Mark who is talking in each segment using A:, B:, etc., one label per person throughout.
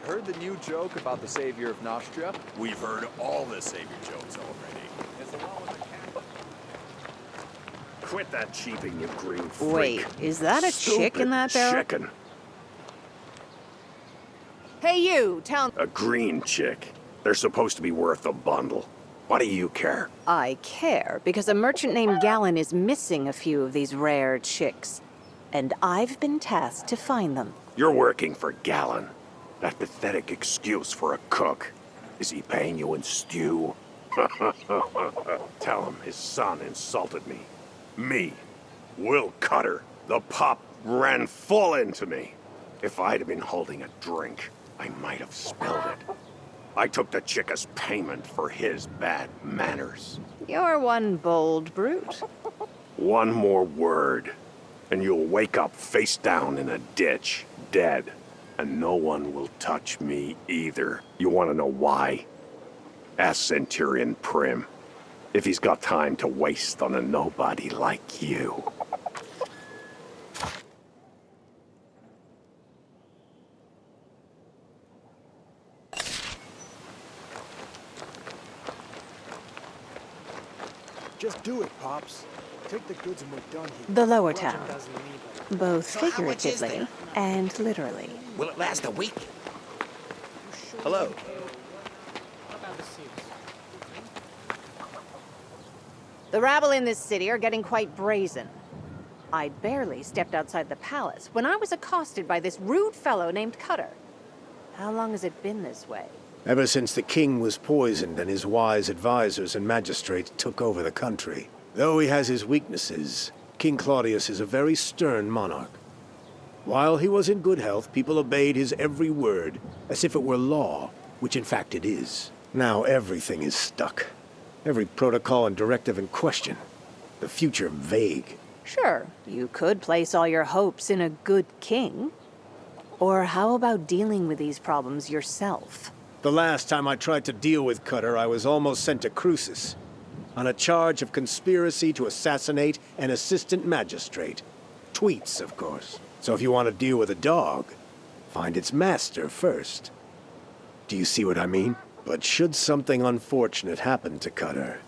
A: Heard the new joke about the savior of Nostria?
B: We've heard all the savior jokes already.
A: Is the one with the cat?
C: Quit that cheating, you green freak.
D: Wait, is that a chick in that barrel?
C: Chicken.
D: Hey you, town...
C: A green chick. They're supposed to be worth a bundle. What do you care?
D: I care, because a merchant named Gallon is missing a few of these rare chicks. And I've been tasked to find them.
C: You're working for Gallon. That pathetic excuse for a cook. Is he paying you in stew? Tell him his son insulted me. Me, Will Cutter. The pup ran full into me. If I'd have been holding a drink, I might have spilled it. I took the chick as payment for his bad manners.
D: You're one bold brute.
C: One more word, and you'll wake up face down in a ditch, dead. And no one will touch me either. You want to know why? Ask Centurion Prim, if he's got time to waste on a nobody like you.
E: Just do it, Pops. Take the goods and we're done here.
D: The lower
E: Roger
D: town.
E: doesn't need it.
D: Both
F: So how much is
D: figuratively and literally.
F: Will it last a week?
B: Hello.
D: The rabble in this city are getting quite brazen. I barely stepped outside the palace when I was accosted by this rude fellow named Cutter. How long has it been this way?
G: Ever since the king was poisoned and his wise advisors and magistrates took over the country. Though he has his weaknesses, King Claudius is a very stern monarch. While he was in good health, people obeyed his every word, as if it were law, which in fact it is. Now everything is stuck. Every protocol and directive in question. The future vague.
D: Sure, you could place all your hopes in a good king. Or how about dealing with these problems yourself?
G: The last time I tried to deal with Cutter, I was almost sent to Crucis, on a charge of conspiracy to assassinate an assistant magistrate. Tweets, of course. So if you want to deal with a dog, find its master first. Do you see what I mean? But should something unfortunate happen to Cutter,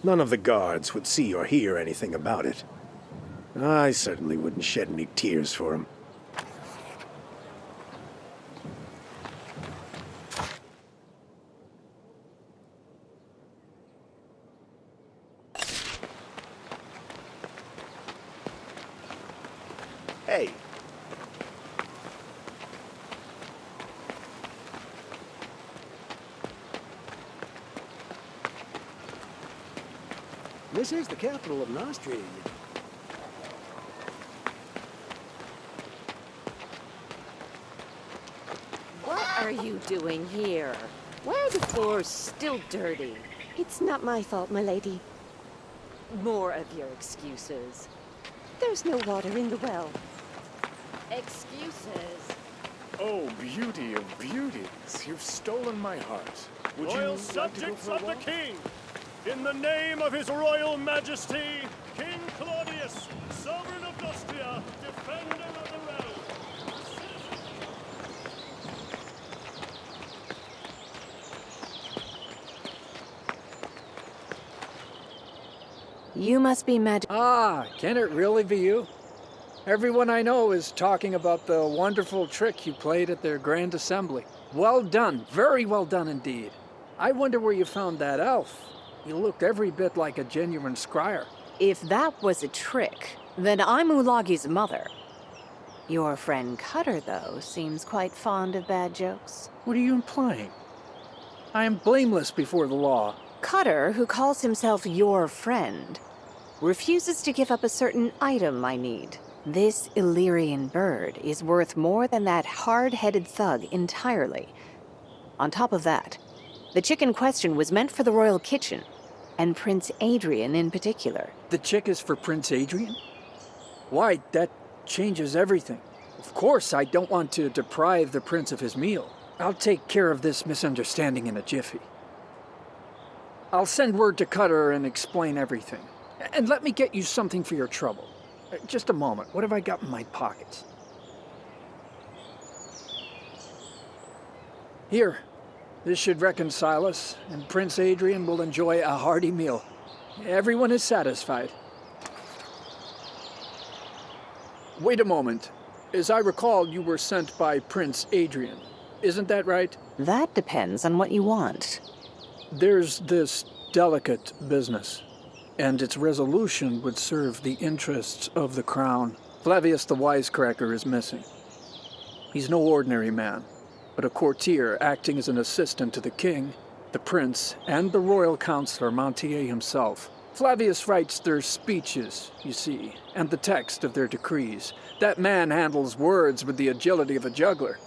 G: none of the guards would see or hear anything about it. I certainly wouldn't shed any tears for him.
C: Hey.
E: This is the capital of Nostria.
H: What are you doing here? Why are the floors still dirty?
I: It's not my fault, my lady.
H: More of your excuses.
I: There's no water in the well.
H: Excuses?
A: Oh, beauty of beauties, you've stolen my heart. Would you
J: Royal
A: like to go
J: subjects
A: for a
J: of the
A: walk?
J: king, in the name of his royal majesty, King Claudius, sovereign of Nostria, defender of the realm.
D: You must be
K: Ah, can it really be you? Everyone I know is talking about the wonderful trick you played at their grand assembly. Well done, very well done indeed. I wonder where you found that elf. You looked every bit like a genuine scryer.
D: If that was a trick, then I'm Ulagi's mother. Your friend Cutter, though, seems quite fond of bad jokes.
K: What are you implying? I am blameless before the law.
D: Cutter, who calls himself your friend, refuses to give up a certain item I need. This Illyrian bird is worth more than that hard-headed thug entirely. On top of that, the chick in question was meant for the royal kitchen, and Prince Adrian in particular.
K: The chick is for Prince Adrian? Why, that changes everything. Of course, I don't want to deprive the prince of his meal. I'll take care of this misunderstanding in a jiffy. I'll send word to Cutter and explain everything. And let me get you something for your trouble. Just a moment. What have I got in my pockets? Here, this should reconcile us, and Prince Adrian will enjoy a hearty meal. Everyone is satisfied. Wait a moment. As I recall, you were sent by Prince Adrian. Isn't that right?
D: That depends on what you want.
K: There's this delicate business, and its resolution would serve the interests of the crown. Flavius the Wisecracker is missing. He's no ordinary man, but a courtier acting as an assistant to the king, the prince, and the royal counselor Montier himself. Flavius writes their speeches, you see, and the text of their decrees. That man handles words with the agility of a juggler.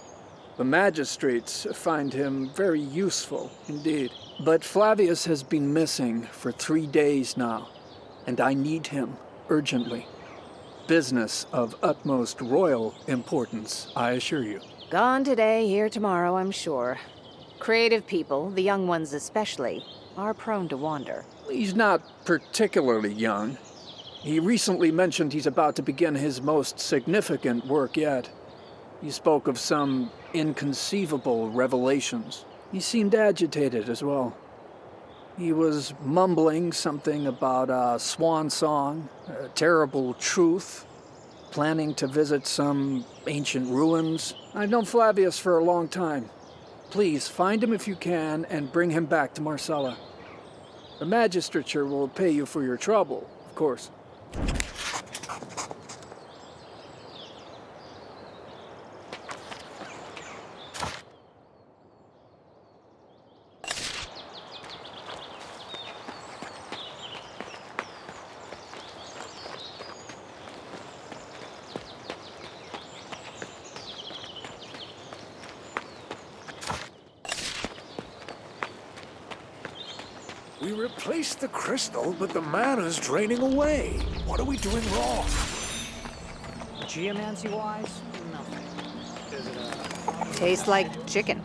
K: The magistrates find him very useful indeed. But Flavius has been missing for 3 days now, and I need him urgently. Business of utmost royal importance, I assure you.
D: Gone today, here tomorrow, I'm sure. Creative people, the young ones especially, are prone to wander.
K: He's not particularly young. He recently mentioned he's about to begin his most significant work yet. He spoke of some inconceivable revelations. He seemed agitated as well. He was mumbling something about a swan song, a terrible truth, planning to visit some ancient ruins. I've known Flavius for a long time. Please, find him if you can and bring him back to Marcella. The magistrature will pay you for your trouble, of course.
A: We replaced the crystal, but the mana's draining away. What are we doing wrong?
F: Geomancy-wise, nothing. Is it
D: Tastes like chicken.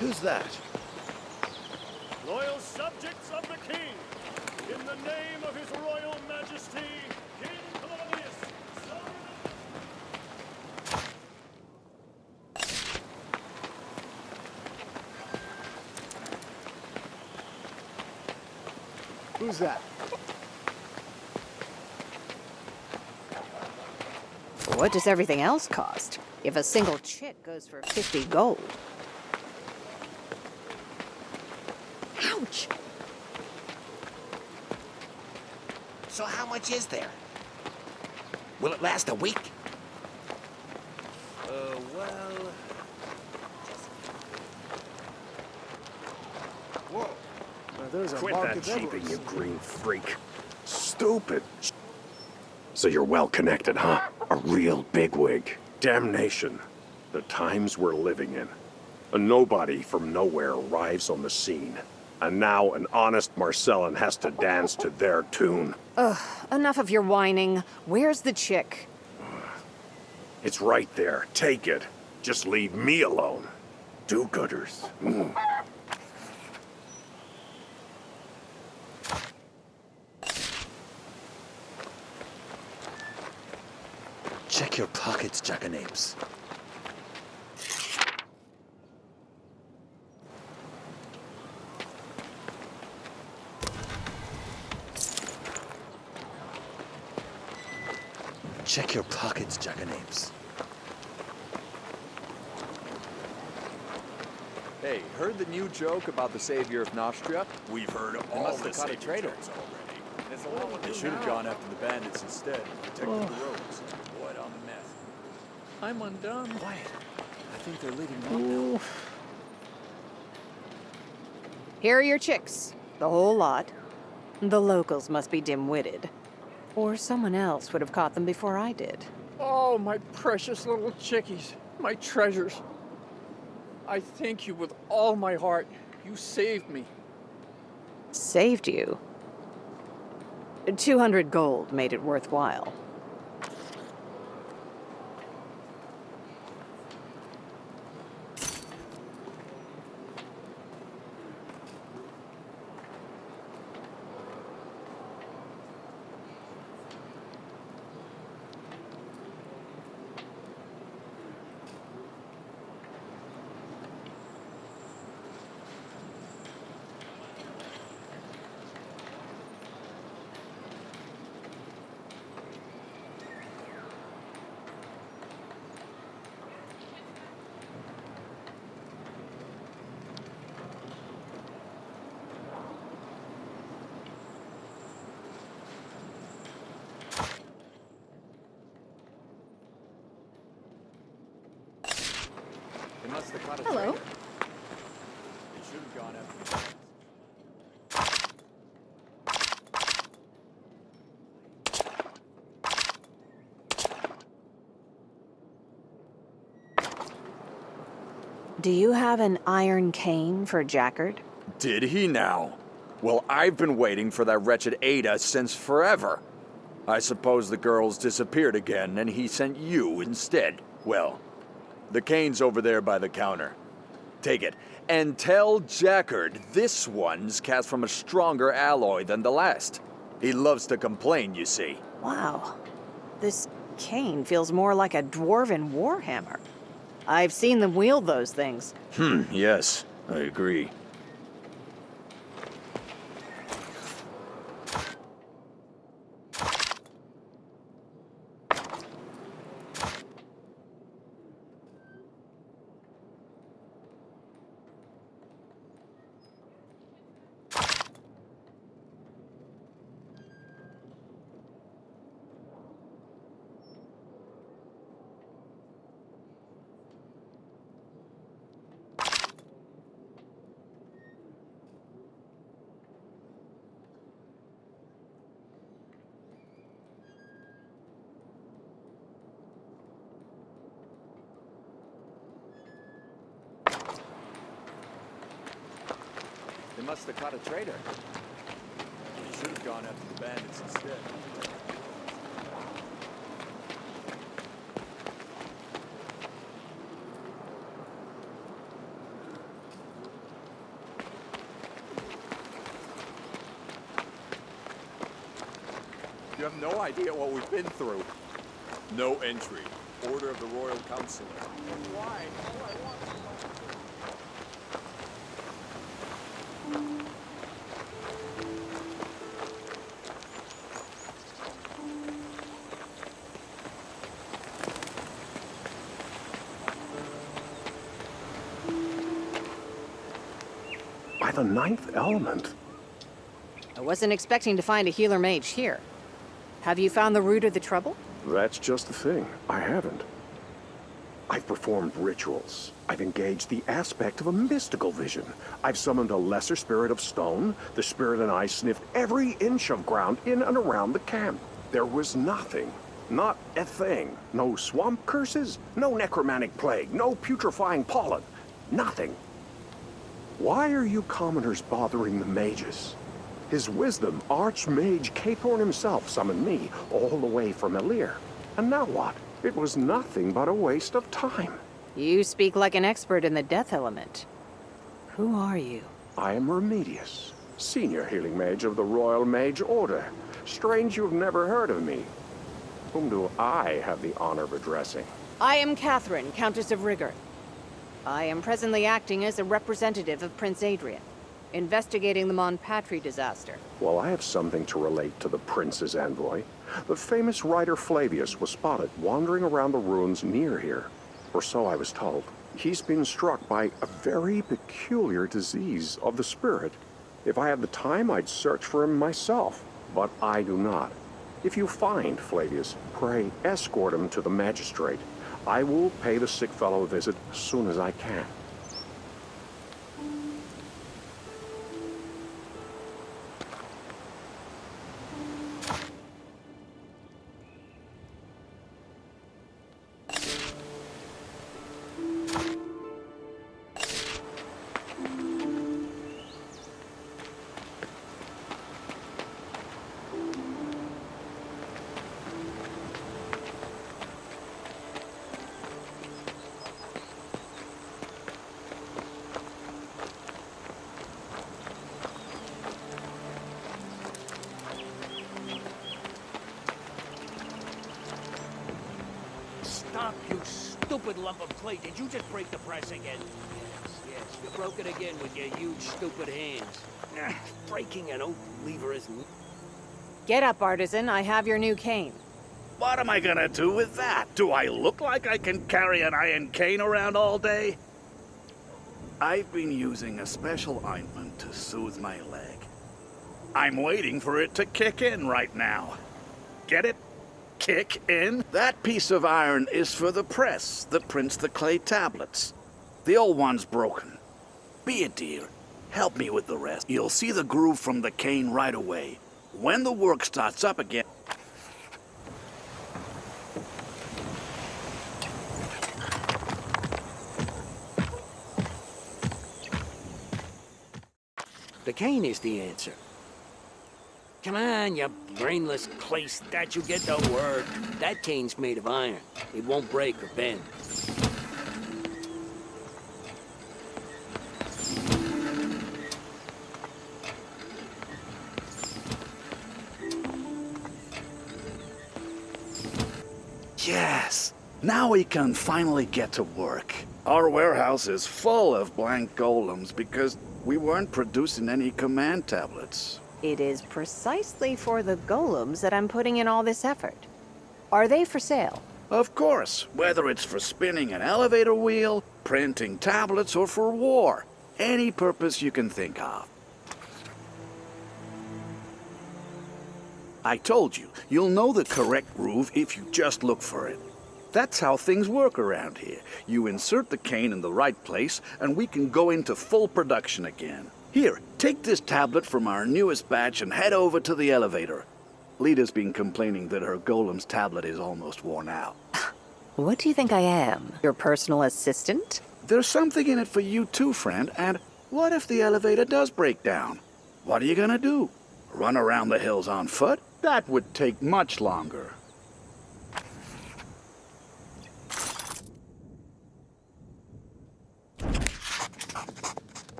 G: Who's that?
J: Loyal subjects of the king, in the name of his royal majesty, King Claudius, sovereign of...
E: Who's that?
D: What does everything else cost? If a single chick goes for 50 gold.
L: Ouch! So how much is there? Will it last a week? Well...
E: Whoa. There's a
C: Quit
E: market
C: that cheaping, you
E: everywhere.
C: green freak. Stupid. So you're well connected, huh? A real bigwig. Damnation. The times we're living in. A nobody from nowhere arrives on the scene. And now an honest Marcellan has to dance to their tune.
D: Ugh, enough of your whining. Where's the chick?
C: It's right there. Take it. Just leave me alone. Do-gooders.
B: Check your pockets, jackanapes. Check your pockets, jackanapes. Hey, heard the new joke about the savior of Nostria?
M: We've heard
B: They
M: all
B: must
M: the
B: have caught a
M: savior
B: traitor.
M: jokes already.
B: They should have gone after the bandits instead. Protected the roads.
M: What a mess.
K: I'm undone.
B: Quiet. I think they're leading on now.
D: Here are your chicks. The whole lot. The locals must be dim-witted. Or someone else would have caught them before I did.
K: Oh, my precious little chickies. My treasures. I thank you with all my heart. You saved me.
D: Saved you? 200 gold made it worthwhile.
B: They must have caught a
I: Hello.
B: traitor. They should have gone after the bandits.
D: Do you have an iron cane for Jackard?
B: Did he now? Well, I've been waiting for that wretched Ada since forever. I suppose the girls disappeared again and he sent you instead. Well, the cane's over there by the counter. Take it, and tell Jackard this one's cast from a stronger alloy than the last. He loves to complain, you see.
D: Wow. This cane feels more like a dwarven warhammer. I've seen them wield those things.
B: Yes, I agree. They must have caught a traitor. They should have gone after the bandits instead. You have no idea what we've been through.
M: No entry. Order of the Royal Council.
K: Why? All I want
C: By the ninth element.
D: I wasn't expecting to find a healer mage here. Have you found the root of the trouble?
C: That's just the thing. I haven't. I've performed rituals. I've engaged the aspect of a mystical vision. I've summoned a lesser spirit of stone. The spirit and I sniffed every inch of ground in and around the camp. There was nothing. Not a thing. No swamp curses, no necromantic plague, no putrefying pollen. Nothing. Why are you commoners bothering the mages? His wisdom, Archmage Katharine himself summoned me all the way from Elir. And now what? It was nothing but a waste of time.
D: You speak like an expert in the death element. Who are you?
C: I am Remedius, senior healing mage of the Royal Mage Order. Strange you've never heard of me. Whom do I have the honor of addressing?
D: I am Catherine, Countess of Rigor. I am presently acting as a representative of Prince Adrian, investigating the Montpatry disaster.
C: Well, I have something to relate to the prince's envoy. The famous writer Flavius was spotted wandering around the ruins near here, or so I was told. He's been struck by a very peculiar disease of the spirit. If I had the time, I'd search for him myself, but I do not. If you find Flavius, pray escort him to the magistrate. I will pay the sick fellow a visit as soon as I can.
F: Stop, you stupid lump of clay. Did you just break the press again? Yes, you broke it again with your huge, stupid hands. Breaking an oak lever is...
D: Get up, artisan. I have your new cane.
N: What am I gonna do with that? Do I look like I can carry an iron cane around all day? I've been using a special ointment to soothe my leg. I'm waiting for it to kick in right now. Get it? Kick in? That piece of iron is for the press that prints the clay tablets. The old one's broken. Be a dear. Help me with the rest. You'll see the groove from the cane right away. When the work starts up again...
F: The cane is the answer. Come on, you brainless clay statue, get the word. That cane's made of iron. It won't break or bend.
N: Yes! Now we can finally get to work. Our warehouse is full of blank golems because we weren't producing any command tablets.
D: It is precisely for the golems that I'm putting in all this effort. Are they for sale?
N: Of course, whether it's for spinning an elevator wheel, printing tablets, or for war. Any purpose you can think of. I told you, you'll know the correct groove if you just look for it. That's how things work around here. You insert the cane in the right place, and we can go into full production again. Here, take this tablet from our newest batch and head over to the elevator. Lita's been complaining that her golem's tablet is almost worn out.
D: What do you think I am? Your personal assistant?
N: There's something in it for you too, friend, and what if the elevator does break down? What are you gonna do? Run around the hills on foot? That would take much longer.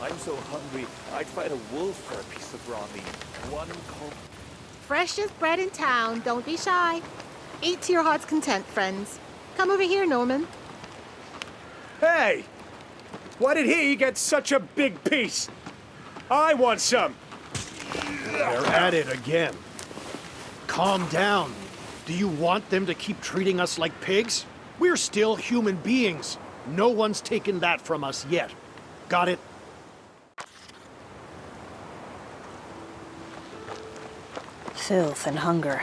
O: I'm so hungry, I'd fight a wolf for a piece of raw meat. One cold.
P: Freshest bread in town. Don't be shy. Eat to your heart's content, friends. Come over here, Norman.
G: Hey! Why did he get such a big piece? I want some!
E: They're at it again. Calm down. Do you want them to keep treating us like pigs? We're still human beings. No one's taken that from us yet. Got it?
D: Filth and hunger,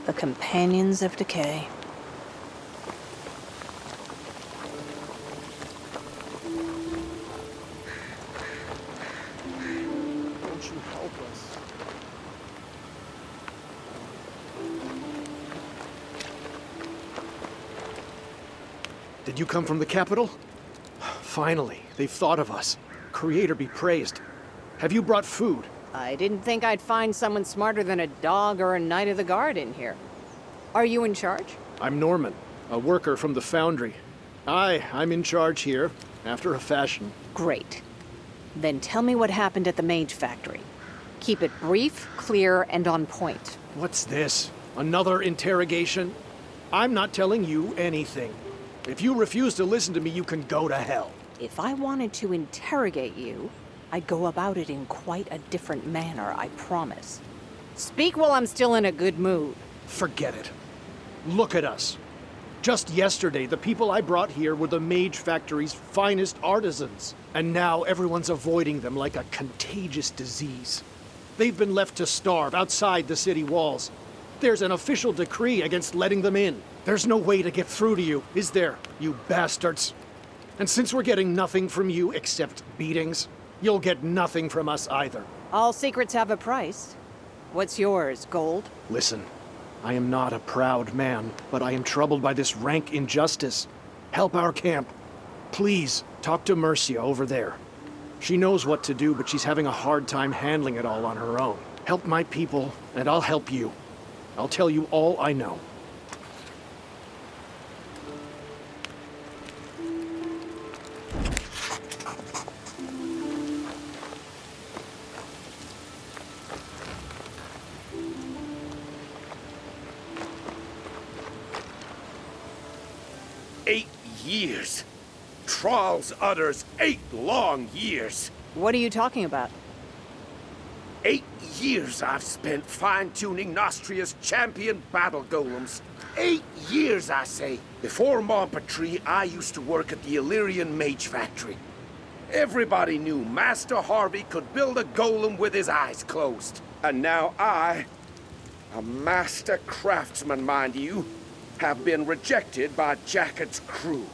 D: the companions of decay.
E: Won't you help us? Did you come from the capital? Finally, they've thought of us. Creator be praised. Have you brought food?
D: I didn't think I'd find someone smarter than a dog or a knight of the guard in here. Are you in charge?
E: I'm Norman, a worker from the foundry. I'm in charge here, after a fashion.
D: Great. Then tell me what happened at the Mage factory. Keep it brief, clear, and on point.
E: What's this? Another interrogation? I'm not telling you anything. If you refuse to listen to me, you can go to hell.
D: If I wanted to interrogate you, I'd go about it in quite a different manner, I promise. Speak while I'm still in a good mood.
E: Forget it. Look at us. Just yesterday, the people I brought here were the Mage Factory's finest artisans. And now everyone's avoiding them like a contagious disease. They've been left to starve outside the city walls. There's an official decree against letting them in. There's no way to get through to you, is there, you bastards? And since we're getting nothing from you except beatings, you'll get nothing from us either.
D: All secrets have a price. What's yours, gold?
E: Listen, I am not a proud man, but I am troubled by this rank injustice. Help our camp. Please, talk to Mercia over there. She knows what to do, but she's having a hard time handling it all on her own. Help my people, and I'll help you. I'll tell you all I know.
C: Years. Thralls utters 8 long years.
D: What are you talking about?
C: 8 years I've spent fine-tuning Nostria's champion battle golems. 8 years, I say. Before Montpetrie, I used to work at the Illyrian Mage Factory. Everybody knew Master Harvey could build a golem with his eyes closed. And now I, a master craftsman, mind you, have been rejected by Jacket's crew.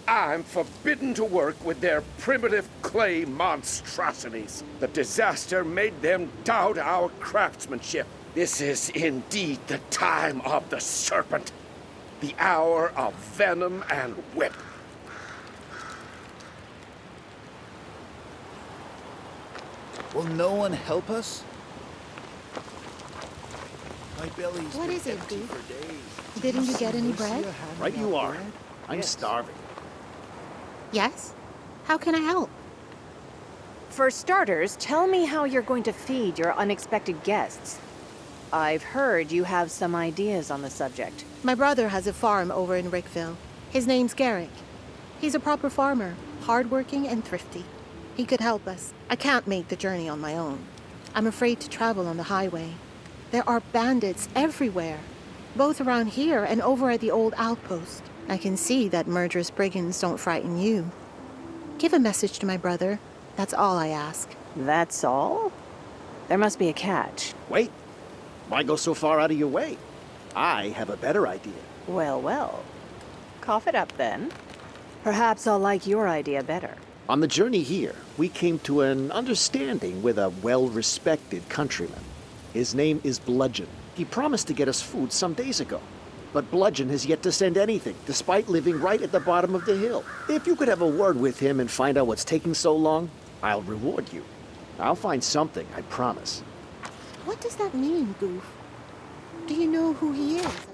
C: I'm forbidden to work with their primitive clay monstrosities. The disaster made them doubt our craftsmanship. This is indeed the time of the serpent, the hour of venom and whip.
O: Will no one help us? My belly's
P: What
O: been
P: is it,
O: empty
P: Duke?
O: for days.
P: Didn't you get any bread?
E: Right you are. I'm starving.
P: Yes? How can I help?
D: For starters, tell me how you're going to feed your unexpected guests. I've heard you have some ideas on the subject.
P: My brother has a farm over in Rickville. His name's Garrick. He's a proper farmer, hardworking and thrifty. He could help us. I can't make the journey on my own. I'm afraid to travel on the highway. There are bandits everywhere, both around here and over at the old outpost. I can see that murderous brigands don't frighten you. Give a message to my brother. That's all I ask.
D: That's all? There must be a catch.
E: Wait. Why go so far out of your way? I have a better idea.
D: Well, well. Cough it up, then. Perhaps I'll like your idea better.
E: On the journey here, we came to an understanding with a well-respected countryman. His name is Bludgeon. He promised to get us food some days ago. But Bludgeon has yet to send anything, despite living right at the bottom of the hill. If you could have a word with him and find out what's taking so long, I'll reward you. I'll find something, I promise.
P: What does that mean, Goof? Do you know who he is?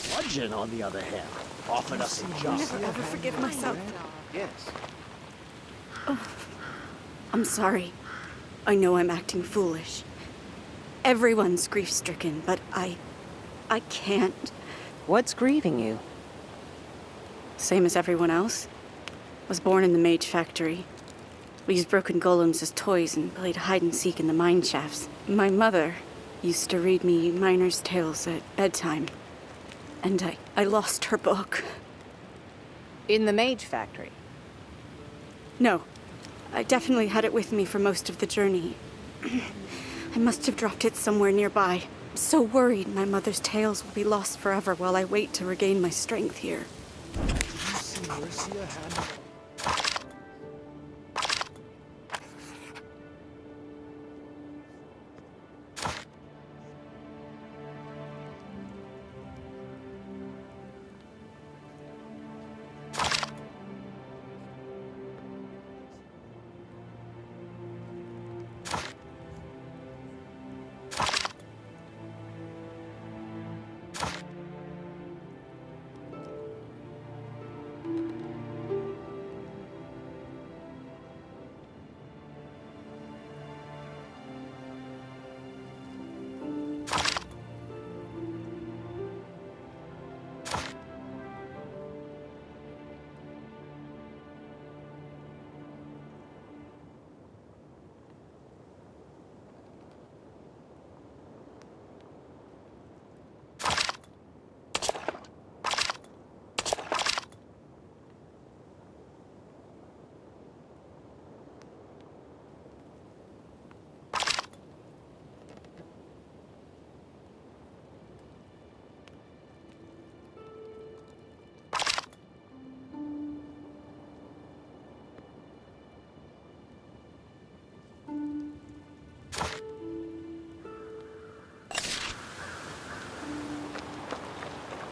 E: Bludgeon, on the other hand, offered us a
Q: I'll
E: job.
Q: never ever forgive myself.
E: Yes.
Q: I'm sorry. I know I'm acting foolish. Everyone's grief-stricken, but I can't.
D: What's grieving you?
Q: Same as everyone else. Was born in the Mage Factory. We used broken golems as toys and played hide-and-seek in the mine shafts. My mother used to read me miners' tales at bedtime. And I lost her book.
D: In the Mage Factory?
Q: No. I definitely had it with me for most of the journey. I must have dropped it somewhere nearby. I'm so worried my mother's tales will be lost forever while I wait to regain my strength here.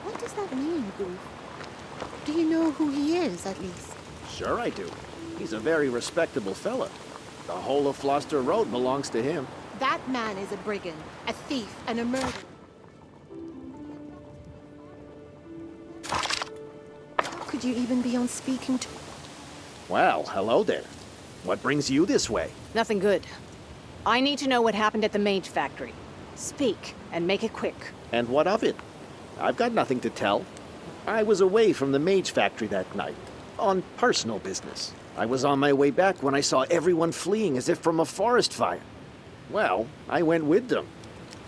P: What does that mean, Goof? Do you know who he is, at least?
E: Sure I do. He's a very respectable fella. The whole of Floster Road belongs to him.
P: That man is a brigand, a thief, and a murderer. How could you even be on speaking terms?
E: Well, hello there. What brings you this way?
D: Nothing good. I need to know what happened at the Mage Factory. Speak, and make it quick.
E: And what of it? I've got nothing to tell. I was away from the Mage Factory that night, on personal business. I was on my way back when I saw everyone fleeing as if from a forest fire. Well, I went with them,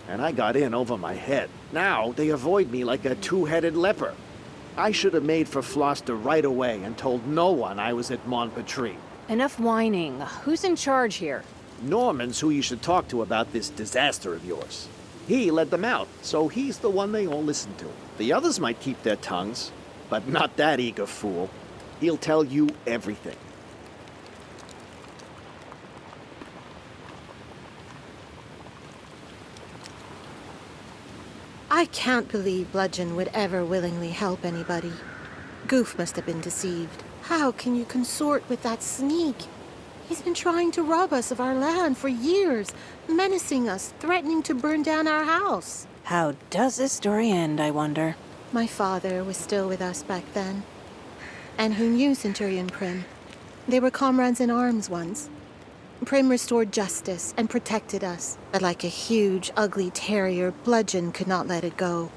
E: and I got in over my head. Now they avoid me like a two-headed leper. I should have made for Floster right away and told no one I was at Montpetrie.
D: Enough whining. Who's in charge here?
E: Norman's who you should talk to about this disaster of yours. He led them out, so he's the one they all listen to. The others might keep their tongues, but not that eager fool. He'll tell you everything.
P: I can't believe Bludgeon would ever willingly help anybody. Goof must have been deceived. How can you consort with that sneak? He's been trying to rob us of our land for years, menacing us, threatening to burn down our house.
D: How does this story end, I wonder?
P: My father was still with us back then, and he knew Centurion Prim. They were comrades in arms once. Prim restored justice and protected us, but like a huge, ugly terrier, Bludgeon could not let it go.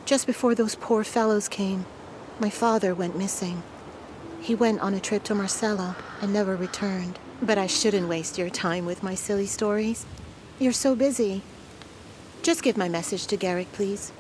P: Just before those poor fellows came, my father went missing. He went on a trip to Marcella and never returned. But I shouldn't waste your time with my silly stories. You're so busy. Just give my message to Garrick, please.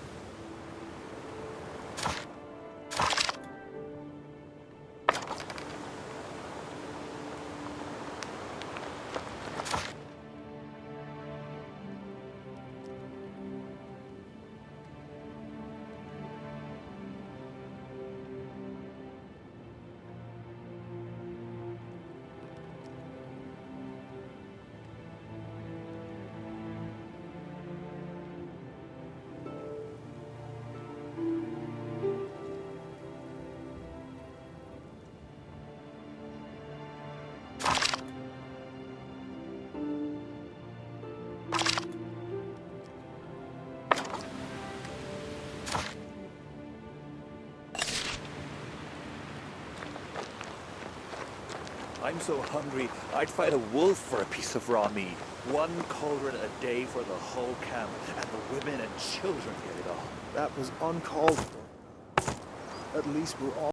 O: I'm so hungry, I'd fight a wolf for a piece of raw meat. 1 cauldron a day for the whole camp, and the women and children get it all.
E: That was uncalled for. At least we're all